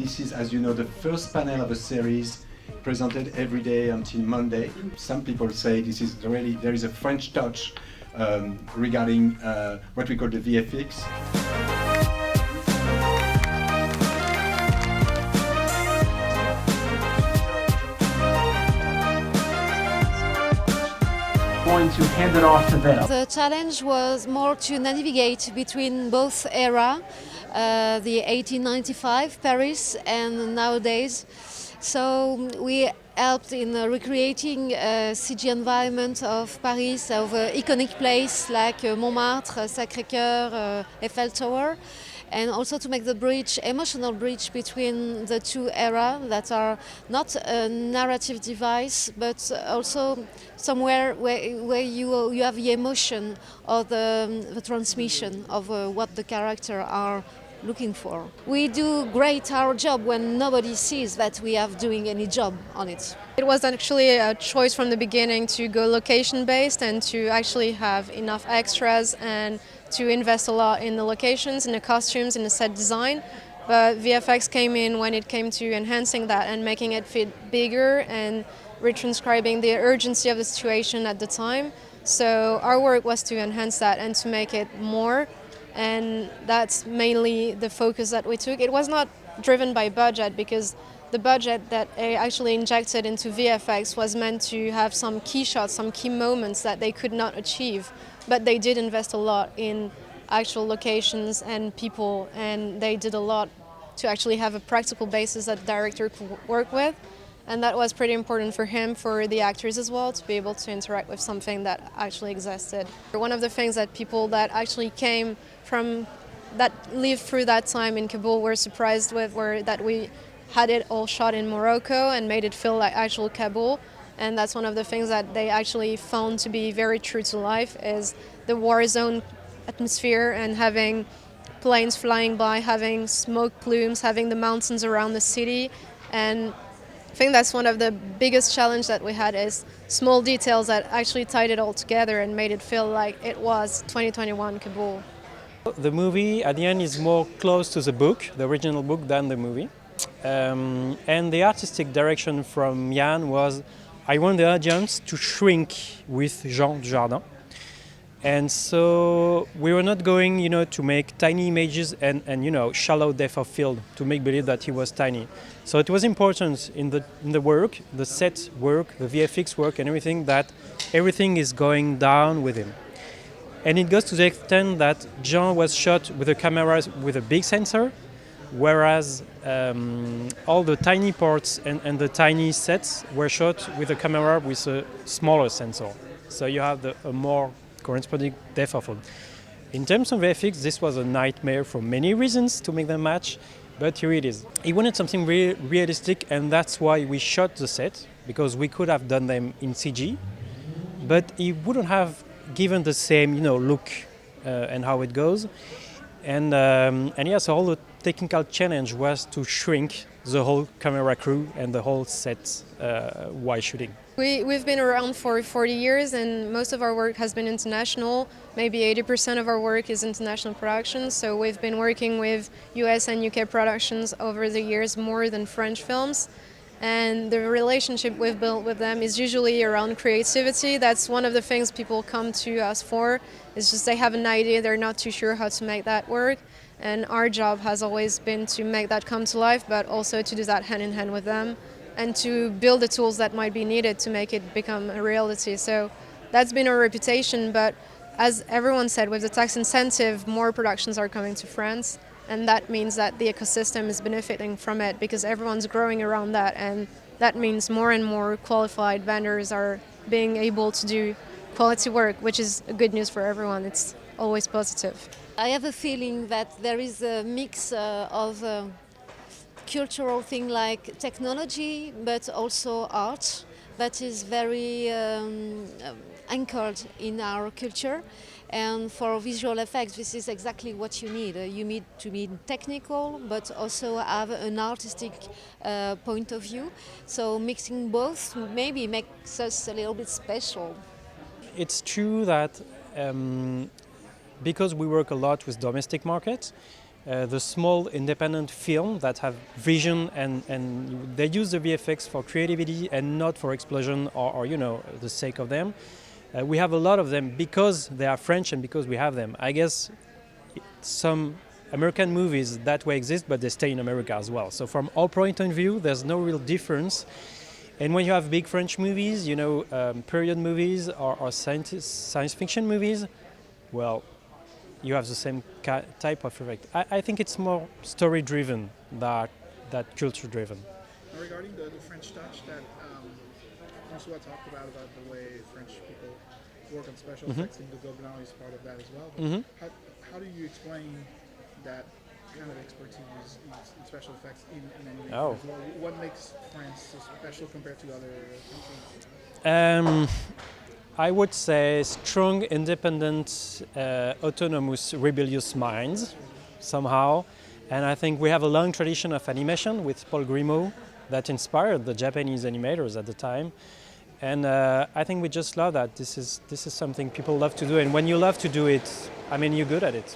This is, as you know, the first panel of a series presented every day until Monday. Some people say this is really, there is a French touch regarding what we call the VFX. Going to hand it off to them. The challenge was more to navigate between both eras, the 1895 Paris and nowadays. So we helped in recreating a CG environment of Paris, of iconic place like Montmartre, Sacré-Cœur, Eiffel Tower, and also to make the bridge, emotional bridge between the two eras that are not a narrative device, but also somewhere where you have the emotion or the transmission of what the characters are looking for. We do great our job when nobody sees that we are doing any job on it. It was actually a choice from the beginning to go location-based and to actually have enough extras and to invest a lot in the locations, in the costumes, in the set design. But VFX came in when it came to enhancing that and making it fit bigger and retranscribing the urgency of the situation at the time. So our work was to enhance that and to make it more. And that's mainly the focus that we took. It was not driven by budget because the budget that I actually injected into VFX was meant to have some key shots, some key moments that they could not achieve. But they did invest a lot in actual locations and people, and they did a lot to actually have a practical basis that the director could work with. And that was pretty important for him, for the actors as well, to be able to interact with something that actually existed. One of the things that people that actually came from, that lived through that time in Kabul were surprised with were that we had it all shot in Morocco and made it feel like actual Kabul. And that's one of the things that they actually found to be very true to life, is the war zone atmosphere and having planes flying by, having smoke plumes, having the mountains around the city. And I think that's one of the biggest challenges that we had, is small details that actually tied it all together and made it feel like it was 2021 Kabul. The movie at the end is more close to the book, the original book, than the movie. And the artistic direction from Yann was, I want the audience to shrink with Jean Dujardin. And so we were not going, to make tiny images and shallow depth of field to make believe that he was tiny. So it was important in the work, the set work, the VFX work and everything, that everything is going down with him. And it goes to the extent that Jean was shot with a camera with a big sensor, whereas all the tiny parts and the tiny sets were shot with a camera with a smaller sensor. So you have a more corresponding depth of field. In terms of VFX, this was a nightmare for many reasons to make them match, but here it is. He wanted something really realistic, and that's why we shot the set, because we could have done them in CG, but he wouldn't have given the same, look and how it goes. And yes, all the technical challenge was to shrink the whole camera crew and the whole set while shooting. We've been around for 40 years and most of our work has been international. Maybe 80% of our work is international productions. So we've been working with US and UK productions over the years more than French films. And the relationship we've built with them is usually around creativity. That's one of the things people come to us for. It's just they have an idea, they're not too sure how to make that work. And our job has always been to make that come to life, but also to do that hand in hand with them and to build the tools that might be needed to make it become a reality. So that's been our reputation, but as everyone said, with the tax incentive, more productions are coming to France. And that means that the ecosystem is benefiting from it because everyone's growing around that, and that means more and more qualified vendors are being able to do quality work, which is good news for everyone. It's always positive. I have a feeling that there is a mix of cultural thing like technology, but also art that is very anchored in our culture. And for visual effects, this is exactly what you need. You need to be technical, but also have an artistic point of view. So mixing both maybe makes us a little bit special. It's true that because we work a lot with domestic markets, the small independent film that have vision and they use the VFX for creativity and not for explosion or you know, the sake of them. We have a lot of them because they are French and because we have them. I guess some American movies that way exist, but they stay in America as well. So from our point of view, there's no real difference. And when you have big French movies, you know, period movies or science fiction movies, well, you have the same type of effect. I think it's more story-driven than culture-driven. Regarding the French touch that François talked about the way French people work on special effects, and the Gobelin is part of that as well. But how do you explain that kind of expertise in special effects in animation as well? What makes France special compared to other countries? I would say strong, independent, autonomous, rebellious minds, somehow. And I think we have a long tradition of animation with Paul Grimaud that inspired the Japanese animators at the time. And I think we just love that. This is something people love to do. And when you love to do it, I mean, you're good at it.